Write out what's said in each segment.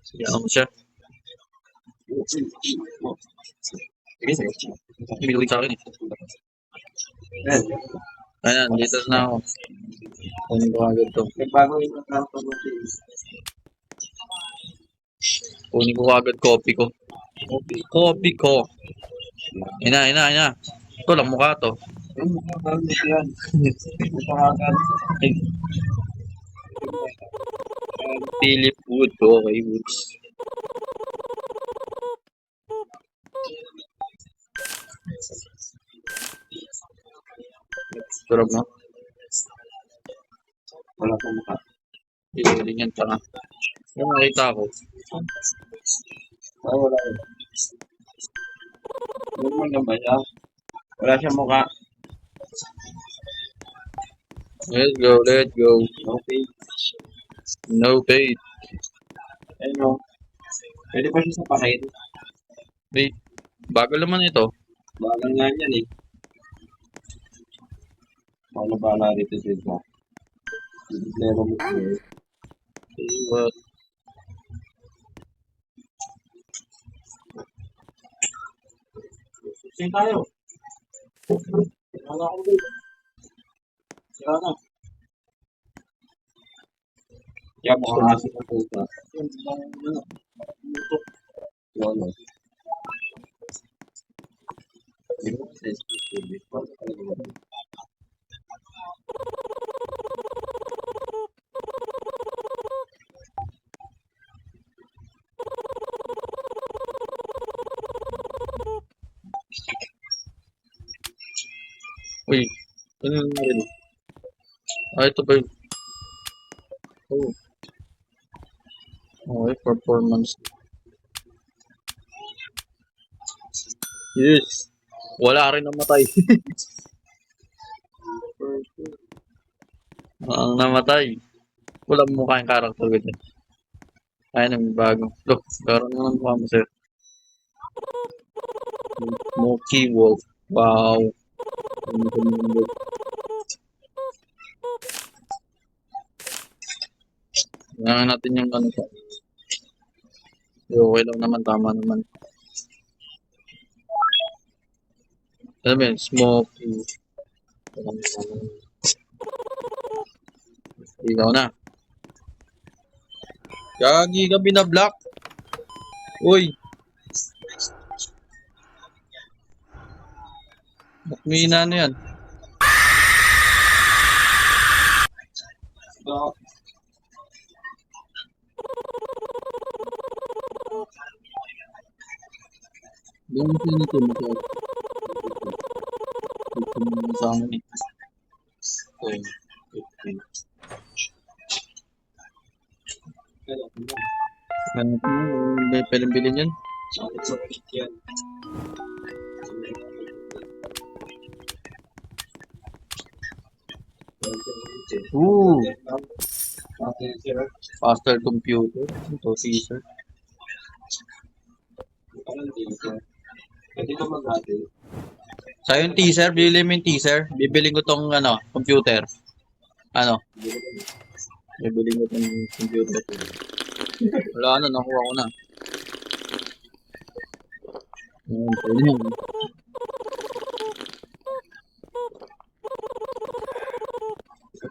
Sige, ano mo siya? Sige, sige. Binulit sa akin eh. Ayan, dito na ako. Kunin ko agad to. Kunin ko agad copy ko. Copy ko. Ina. Ito lang mukha to. Philip Wood. Okay, Woods. Sarap mo. Wala pong mukha. Hindi din yan tanga. Yung nakita ko. Wala yun. Yung mo naman siya. Wala siyang mukha. Let's go. Okay. No paid. Ayun o. Pwede pa siya sa pakin. Wait. Bago naman ito. Bagal nga yan eh. Paano ba narito sila? Problema mo siya. What? Sing tayo. Wala ako dito. Sira na. Kaya gusto na siya ng puta. Yun o. Uy. Ano yung rin? Ito ba yun? Oh. Okay, performance. Yes. Wala rin namatay. Ang namatay. Walang mukha yung character ko dyan. Ayun ang bago. Look, karoon naman mukha mo, sir. Smoky Wolf. Wow. Kailangan natin yung ano pa. Okay lang naman, tama naman. Alam mo yun, Smoky. Ikaw na. Gagi ka binablock. Uy. Bakmina na yan. Yung sinito mo siya. Ito mo sa amin eh. Okay. Ano po, may pwedeng bilhin yan? Ooh, faster computer. Ito, teaser. Pwede ka mag-ate. Sa yung teaser, bibili mo yung teaser. Bibili ko tong ano, computer. Ano? Bibili ko tong computer. Wala na, nakuha ko na. Ayan, pwede na.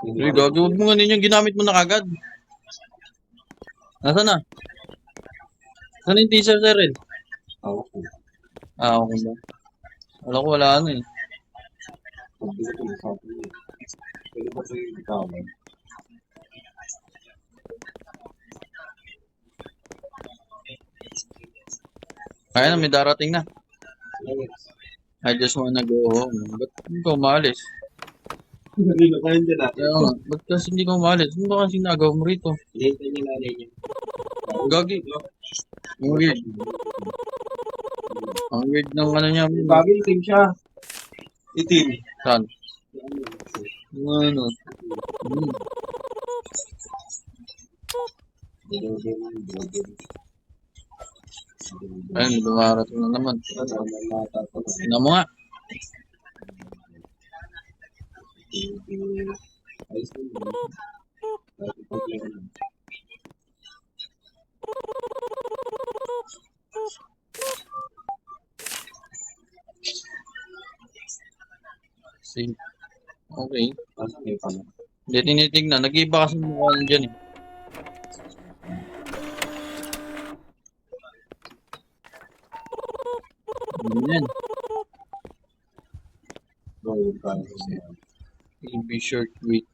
Uy, gago, huwag mo nga yung ginamit mo na kagad. Nasaan na? Saan yung teaser, sir, Red? Okay. Okay ba? Wala ko, wala ano eh. Pwede pa sa yung ikawan. Kaya na, may darating na. I just wanna go home. Ba't hindi ka umalis? Hindi na kayo dyan natin. Kaya nga, ba't kasi hindi ka umalis? Ano ba kasi nagawa mo rito? Hihintay niya nanay niya. Gagi. Ang weird. Ang weird ng ano niya. Bagay itim siya. Itim. Saan? Ano? Ayun, dumarating na naman. Tingnan mo nga. Save. Okay. Tapos may pala. Hindi tinitignan. Nag-iba kasi mukha dyan eh. Ano yan? Roll card. AB short weight.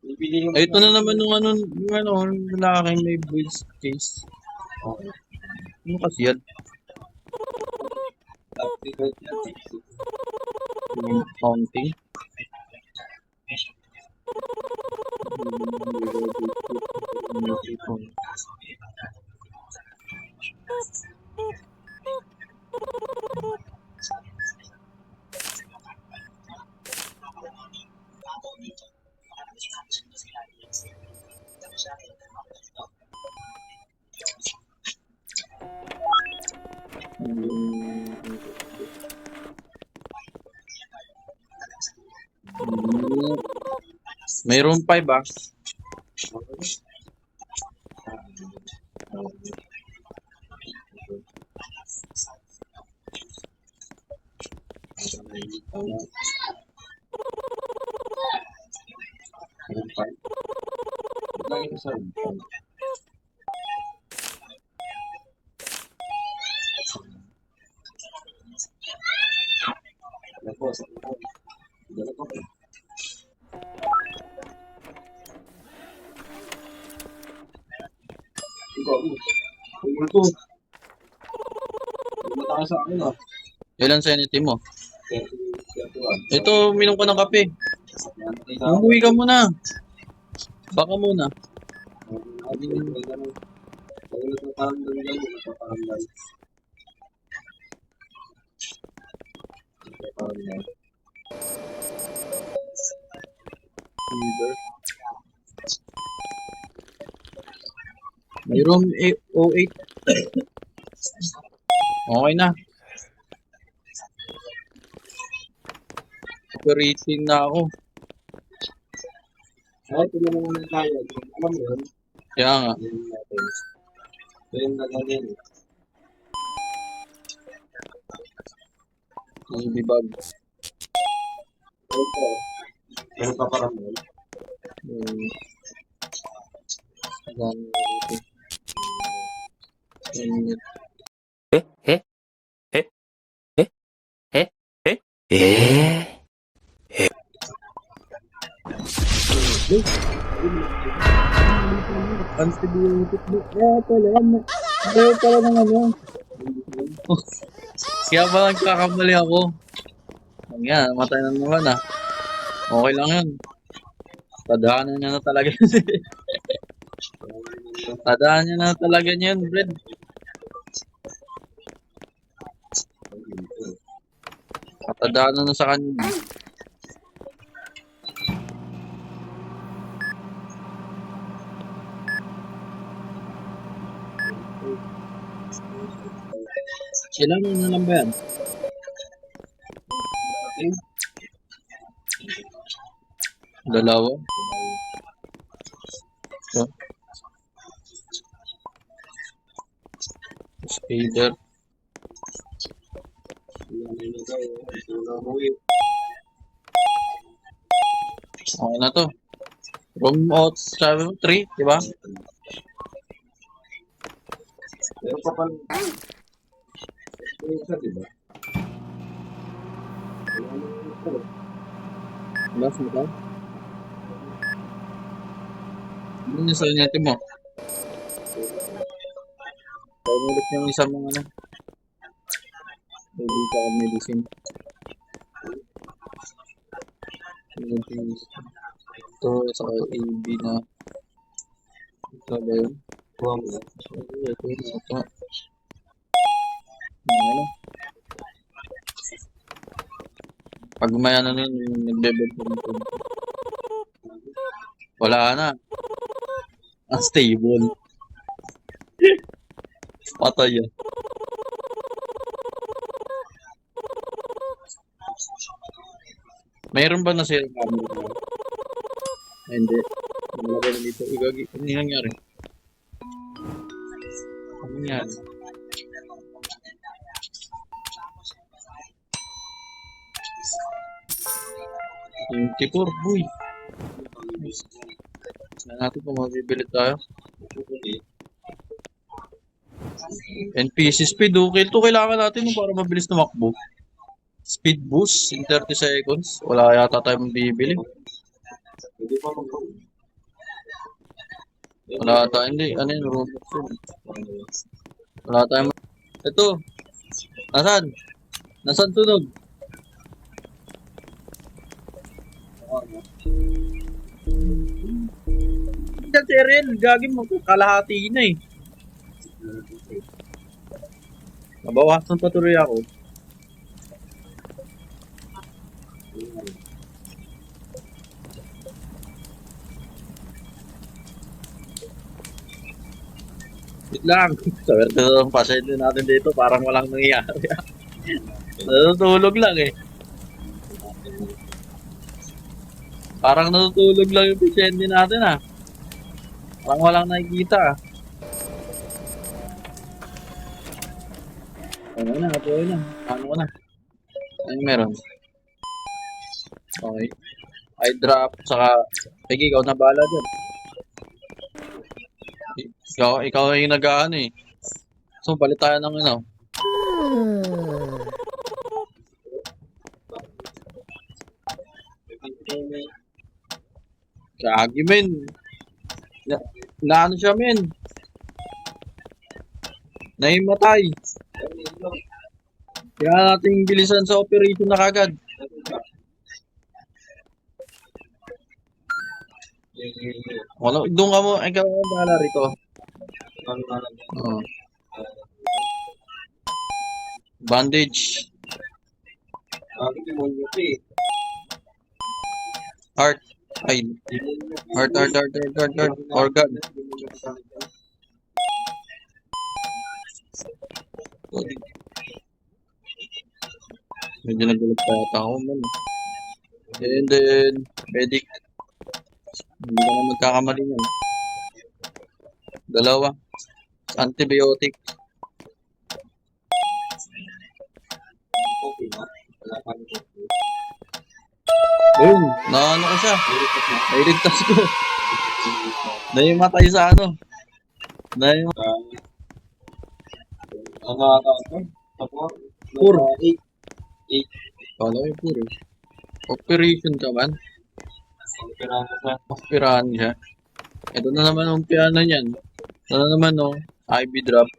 Bibili yung... Ay, ito na naman yung lalaki may voice case. Okay. Ano kasi yan? Activate yan. Yung counting. Mayroon 5 ah. Sa akin ah. Ilan sanity mo? 31. Ito, minom ko ng kape. Umuwi ka muna. Baka muna. Mayroon 08. Okay na. Operating na ako. Ay, ito na naman tayo. Alam mo yun? Kaya nga. Yun natin. Yun na lang yun. Hindi bag. Ito. Meron pa parang yun. Antibiotic mo. Kaya pala ng ano. Kaya pala nagkakamali ako. Yan, matay na naman ah. Okay lang yun. Tadhaanan niya na talaga yun. Tadhaanan niya na talaga yun, Fred. Tadhaanan na sa kanya. Ilan na lang ba yan? Dalawa. So. Spider. Okay na to. Room out 3, di ba? Meron pa pala. Isa, diba? Last mo ka? Ano yung sa natin mo? Kaya ulit yung isang mga ano. Maybe ka medicine. Ito, saka AB na. Ito ba yun? Ito. Ano? Pag may ano nun, nagbebed ko nito. Wala na. Unstable. Patay yan. Mayroon ba na sale camera? Ay, hindi. Nalagay na dito. Igagi. Ano yung nangyari? Ano nangyari? 24, boy. Tignan natin kung mabibili tayo. NPC speed, okay. Ito kailangan natin para mabilis tumakbo. Speed boost in 30 seconds. Wala yata tayong bibili. Hindi pa mag Wala tayong, hindi. Ano yun? Robux yun. Wala tayong. Ito. Nasaan? Nasaan tunog? Yan si Ariel. Gagi mo. Kalahati na eh. Nabawasan pa tuloy ako. Wait lang. Swerte na ang pasyente natin dito. Parang walang nangyayari. Natutulog lang eh. Parang natutulog lang yung pasyente natin ah. Parang walang nakikita ah. Ano na, ito na. Ano na? Ano meron? Okay. I drop, saka... Pegi, ikaw na bahala dyan. Ikaw yung nag-ano eh. So, balit tayo ng ano. Gagi, men. Na ano siya, men. Naimatay. Kaya natin bilisan sa operation na kagad. Wala, doon ka mo, ikaw ang bahala rito. Bandage. Heart. Ay. Heart. Organ. Medyo nagulat pa yata ako man. And then, medic. Hindi ka na magkakamali yan. Dalawa. Antibiotic. Boom! Naano ko siya. Nailigtas ko. Naimatay sa ano. Puro. Kala ko puro. Operation ka man. Operahan siya. Ito na naman ang piano niyan. Ito na naman no. IV drop.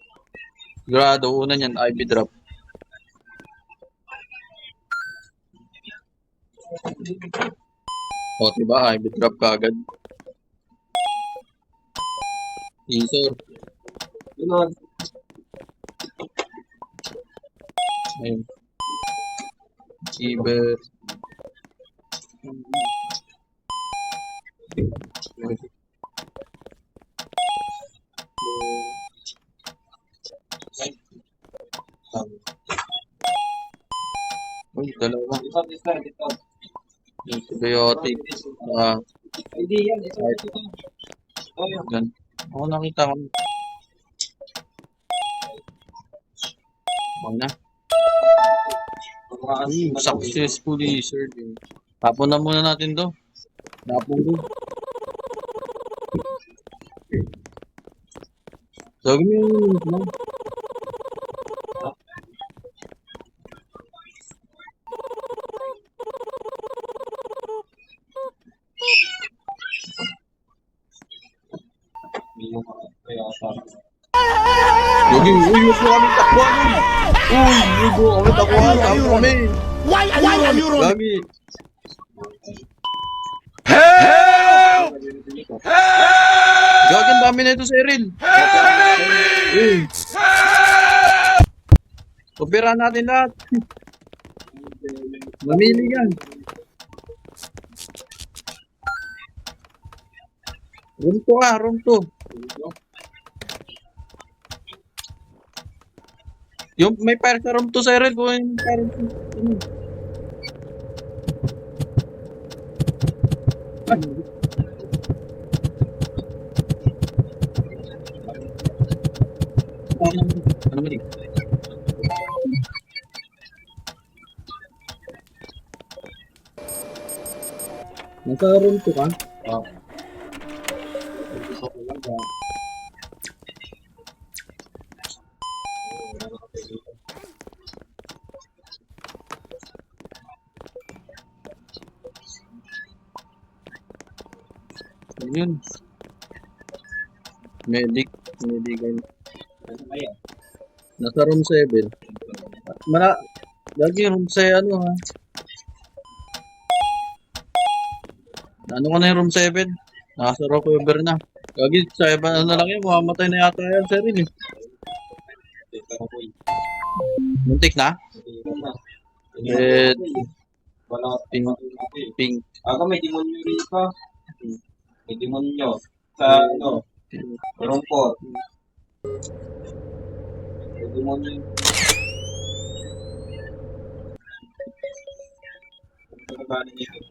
Grado, una niyan, IV drop. O, diba? IV drop ka agad. Isor. Ayun. Cyber. Uy, dalawa. Antibiotic. Yan. Ako nakita ko. Huwag na. Successfully surgery. Tapon na muna natin to. Tapon to. So, gawin mo. Uy, huwag mo kami takbuhan nun. Uy, huwag mo kami takbuhan. Takbo kami. Why are you running? Gagi. Help! Gagawin ba kami na ito sa Eril? Uy. Opera natin lahat. Mamili yan. Room 2 ka, room 2. Yung may fire sa room 2 sa Eril. Kung yung fire sa room 2. Ano ba din? Nasa room 2 ka? Ah. Gusto ko lang ba? Ano yun? Medical. Ano ba yan? Nasa room 7. Lagi room 7 ano ha? Ano ka na yung room 7? Nasa recover na. Lagi sa iba ano na lang yun, mamamatay na yata yan sa rin eh. Dito ko po eh. Muntik na? Dito na. Red, Wala. pink, pink. Aga may demonyo rito. May demonyo. Sa ano? Room 4. May demonyo. Ano ba nito?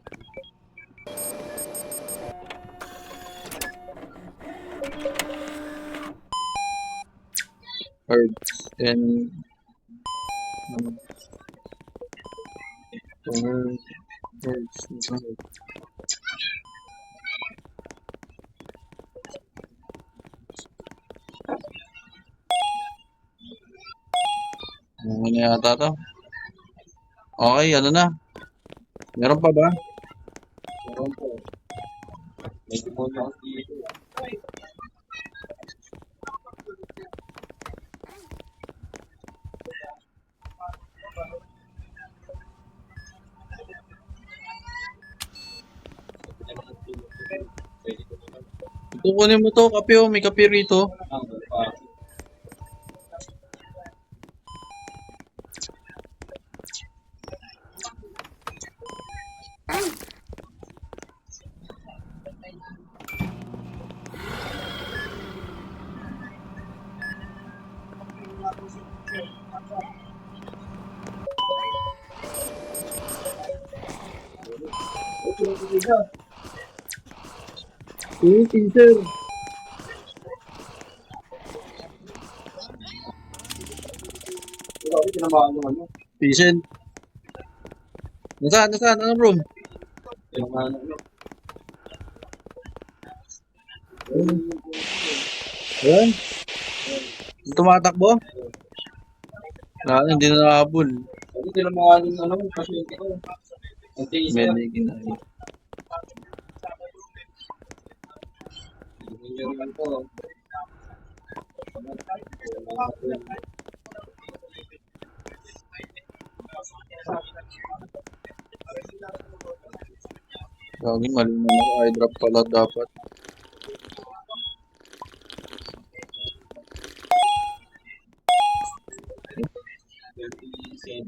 Herbs and herbs. Ano na yata to? Okay, ano na? Meron pa ba? Room 4. May demonyo ang dito. Pwede ko naman. Ito kunin mo to, kape oh, may kape rito. Ang pa. Teacher. Ikaw, tinamaan yung ano? Patient. Nasaan? Anong room? Tinamaan ano? Ayan. Tumatakbo? Hindi na nakahabol. Ano tinamaan yung ano? Pasyente ko. Ang tiis na. Medical. Demonyo naman to. Lagi mali na ako. Eye drop pala dapat.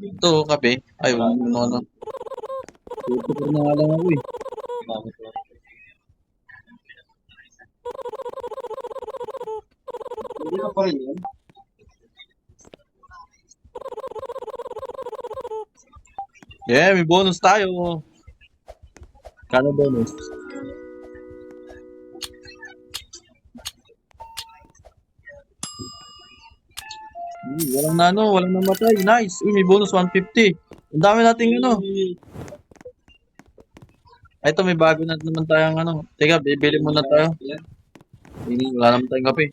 Ito, kape. Ay, ano. Tutuper na nga lang ako eh. Hindi na pa rin yun. Yeah, may bonus tayo. Kano bonus? Walang namatay. Nice. Uy, may bonus 150. Ang dami nating ano. Ito, may bago na naman tayong ano. Teka, bibili muna tayo. Wala naman tayong kape.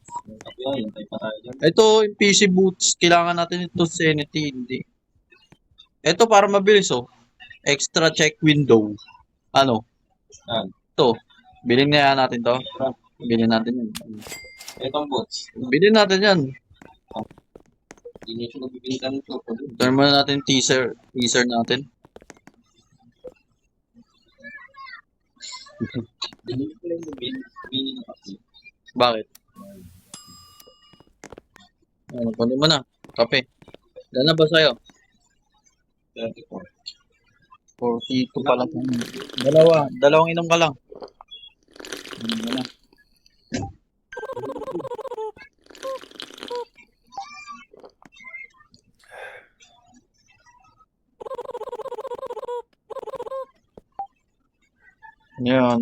Ito, yung PC boots. Kailangan natin ito sanity. Hindi. Ito, para mabilis oh. Extra check window. Ano? Ito. Bilhin na yan natin to. Bilhin natin yan. Itong boots. Bilhin natin yan. Hindi nyo siya nabibinta nito. Turn muna natin teaser. Teaser natin. Hindi ko lang yung mini na kasi. Bakit? Ano, kunin mo na. Kape. Ilan na ba sa'yo? 34. 42 pa lang. Dalawang inom ka lang. Ano na. Yan.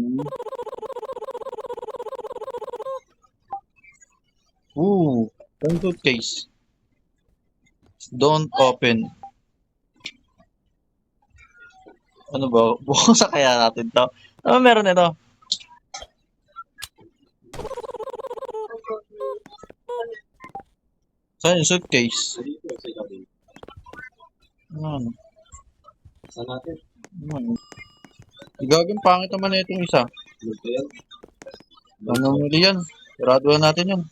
Yung suitcase. Don't open. Ano ba? Bukusa kaya natin to? Ano meron nito? Saan yung suitcase? Dito, sa gabi. Ano? Saan natin? Ano? Gagawin pangit naman na itong isa. Dito yan. Ano muli yan? Siraduhan natin yan.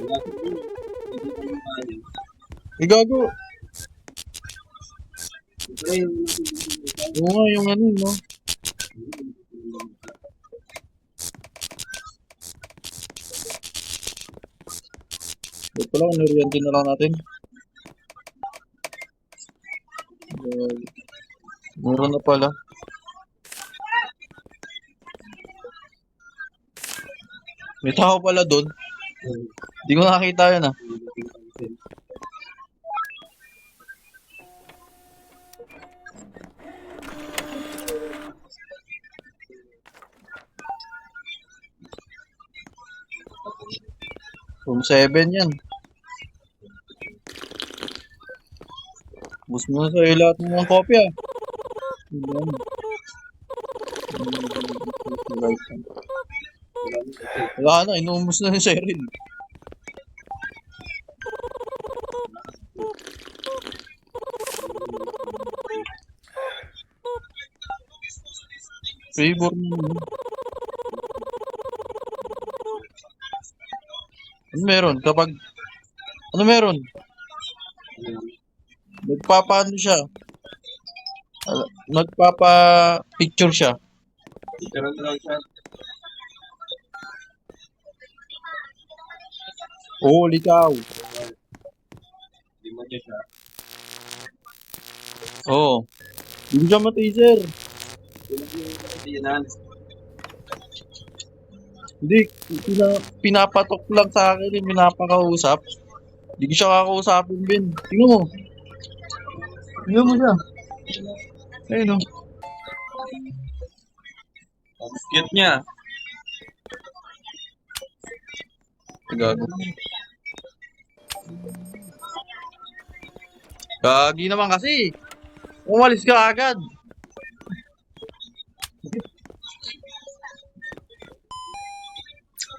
Wala ko yun. Hindi ko yung kanin. Igago. Ito na yung Oo nga, yung ano, no? Ito pala, nariyan din na lang natin. Mura na pala. May tao pala doon. Hindi ko nakakita yun ah. Room 7 yan. Bus mo na sa lahat ng mga kopya. Yan. Wala na, inuumbos na ni Cheryl. Favor mo. Ano meron? Ano meron? Nagpapaano siya? Nagpapa-picture siya. Ito lang siya. Oo, likaw. Hindi mo niya siya. Oo. Hindi siya ma-teaser. Yan. Hindi, pinapatok lang sa akin yung pinapakausap. Hindi ko siya kakausapin, Ben. Tingnan mo. Tingnan mo siya. Ayun o. Ang cute niya. Gago. Gagi naman kasi. Umalis ka agad.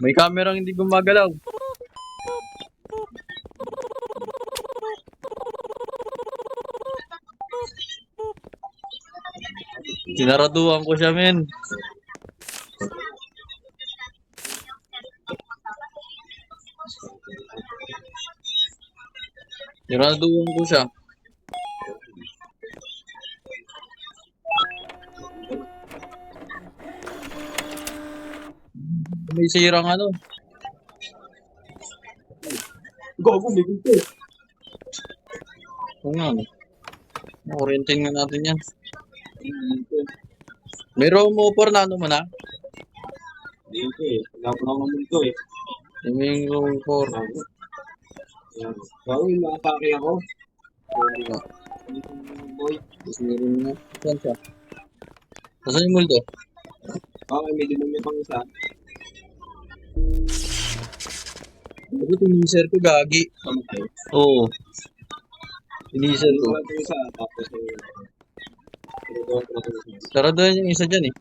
May kamerang hindi gumagalaw. Sinaraduhan ko siya, men. Sinaraduhan ko siya. May sirang ano. Gago, may gusto. Oo nga, no. Orientin nga natin yan. May room over na ano mo na? Dito eh. Wala ko naman multo eh. May room over. Yan. Gago, yung nakatake ako. Boy. Tapos meron na. Saan siya? Saan yung multo? Okay, may dinam niya pang isa. Sabi tiniser ko gagi. Kamatay. Oo. Tiniser ko. Wala pang isa. Tapos Sarado yung isa dyan eh.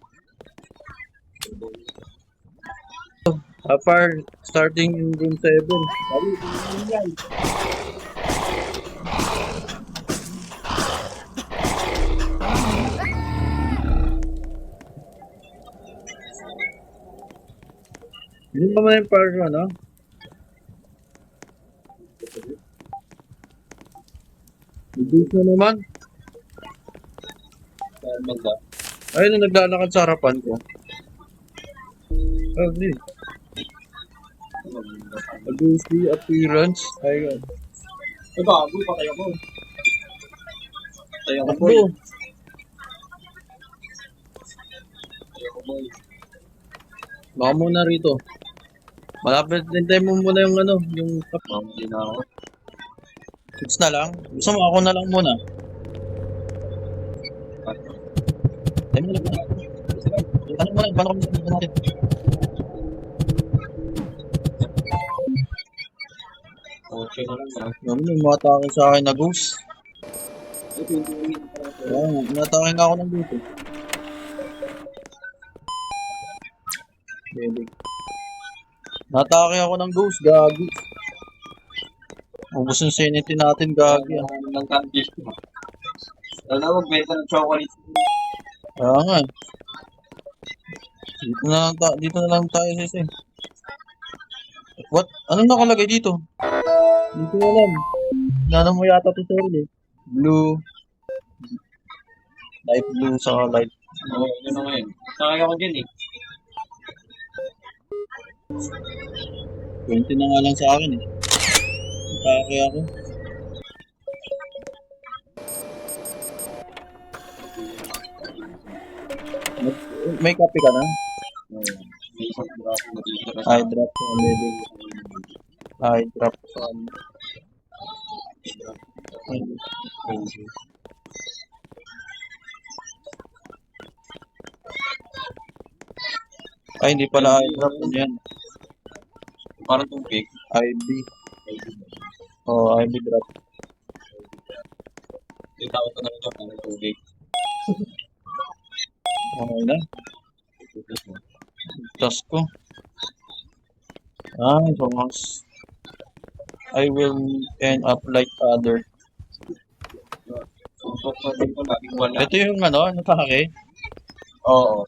Apart starting in room 7. Hindi naman yung part ano? Ibig na naman. Magda. Ayun na naglalakad sa harapan ko. Oh, di. Ghostly appearance. Ayun. Gago, patay ako. Patay ako, boy. Takbo. Patay ako, boy. Baka muna rito. Malapit din tayo mo muna yung ano, yung Mamuli na ako. 6 na lang. Gusto mo ako na lang muna. Tayo mo lang muna. Ano mo lang, paano kami sa natin? Okay na lang ah. Ano yung matake sa akin na ghost? Ay, 20 minutes pa ako. Oo, natake nga ako ng dito. Medic. Natake ako ng ghost, gagi. Ubus yung sanity natin, gagi. Ah. Ng candies ko. Alam mo, magbenta ng chocolate. Kaya nga. Dito na lang tayo, sis eh. What? Anong nakalagay dito? Hindi ko alam. Nano mo yata to sir eh. Blue. Light blue sa light. Oo, yun na ngayon. Sakay ako dyan eh. 20 na nga lang sa akin eh. Natake ako. May copy ka na? May isang braso na dito. I drop sa medic. I drop sa Ay, hindi pala I drop. Ano yan? Parang tubig. IB. Oh, IB drop. Yung tawag ko na rin dyan, parang tubig. Okay na. Task ko. Ay, songs. I will end up like other. Susok pa din ko, laging wala. Ito yung ano, natake. Oo.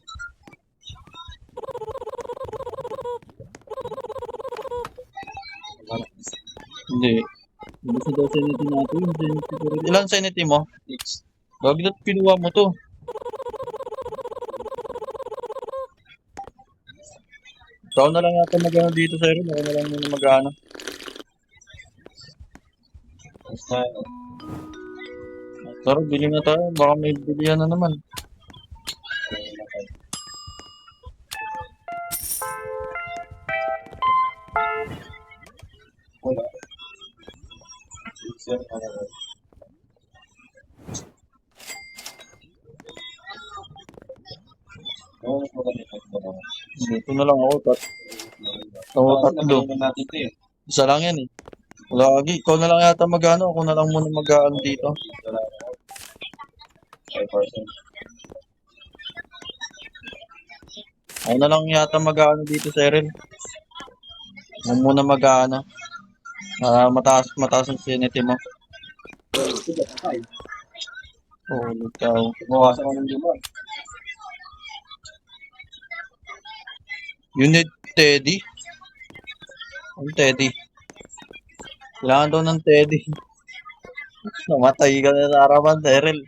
Hindi. Hindi sa daw sanity natin. Ilan sanity mo? 6. Gagi na pinuha mo to. Ikaw na lang yata mag-ano dito sa rin. Ako na lang muna mag-ano. Basta, Tara, bili na tayo. Baka may bilihan na naman. wala. Sir, Oo, wala. Dito na lang ako. Tatlo. natin ito eh. Isa lang yan eh. Lagi. Ikaw na lang yata mag-ano. Ako na lang muna mag-ano dito. 5%. Ako na lang yata mag-ano dito sa Erel. Ako muna mag-ano. Mataas ang sanity mo. Oo, ikaw. Bukasan ko ng lima. You need Teddy? Ang Teddy. Kailangan daw ng Teddy. Namatay ka na sa harapan, Erel.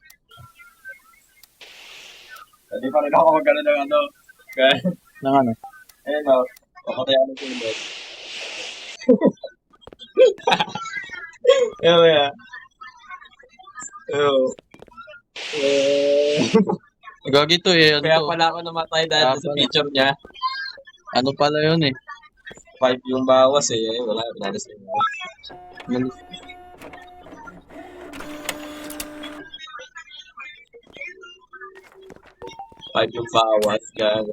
Hindi pa rin ako mag-ano ng ano. Kaya, Nang ano? ayun o. Papatayan ko yung bed. Ayun ya. Ayun. Gagi to eh. Ano Kaya to? pala ako namatay dahil Kaya sa pala. picture niya. Ano pala yun eh? 5 yung bawas eh. Wala, pinalis na yun. Five yung bawas. Gago.